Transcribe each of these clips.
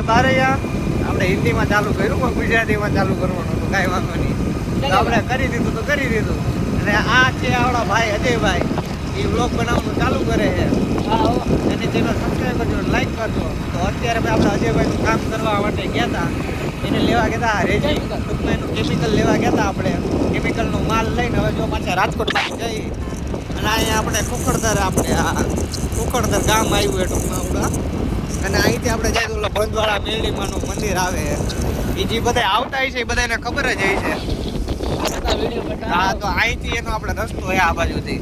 બારૈયા આપણે હિન્દીમાં ચાલુ કર્યું પણ ગુજરાતીમાં ચાલુ કરવાનું હતું, કાંઈ વાંધો નહીં. તો આપણે કરી દીધું તો કરી દીધું. અને આ છે આપણા ભાઈ અજયભાઈ, એ વ્લોગ બનાવવાનું ચાલુ કરે છે. એની ચેનલ સબસ્ક્રાઈબ કરજો, લાઈક કરજો. તો અત્યારે આપણે અજયભાઈનું કામ કરવા માટે ગયા હતા, એને લેવા ગયા હતા રેજી, ટૂંકમાં એનું કેમિકલ લેવા ગયા હતા. આપણે કેમિકલનો માલ લઈને હવે જો પાછા રાજકોટ જઈ અને અહીંયા આપણે કુકડદર ગામ આવ્યું એ ટૂંકમાં આપણા. અને અહીંથી આપણે જાય તો ઓલા બંધવાળા મેરડીમાનું મંદિર આવે. એ જે બધા આવતા હોય છે એ બધાને ખબર જ હોય છે. હા, તો અહીંથી એનો આપણે રસ્તો હોય આ બાજુથી.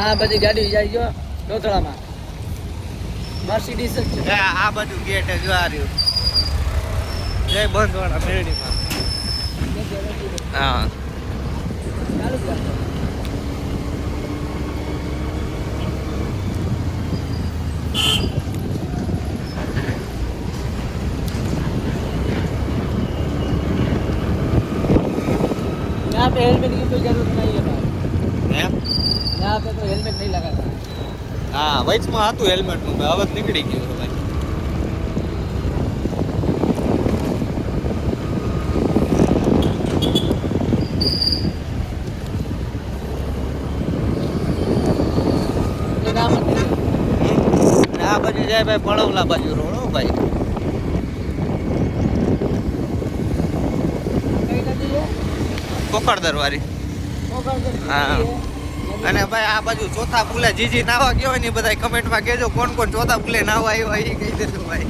આ બધી ગાડી જાય જો ડોતળામાં મર્સિડીઝ છે. આ બાજુ ગેટ જો આ રહ્યું જય બંધવાળા મેરડીમાં. હા, ચાલુ જ રાખો. यहाँ पे हेलमेट की कोई जरूरत नहीं है भाई, એમ? यहाँ पे तो हेलमेट नहीं लगाता. હા, વચમાં હતું હેલ્મેટનું, હવે નીકળી ગયું છે ભાઈ. ये नाम मंदिर है. અને આ બાજુ જાય ભાઈ પડવલા બાજુ રોડ હો ભાઈ. कई नदी है કોકડદર વાળી. कोकण हाँ. અને ભાઈ આ બાજુ ચોથા પુલે જીજી નાવા ગયો હોય ને બધા કમેન્ટમાં કહેજો કોણ કોણ ચોથા પુલે નાવા આવ્યો એ કહી દેજો ભાઈ.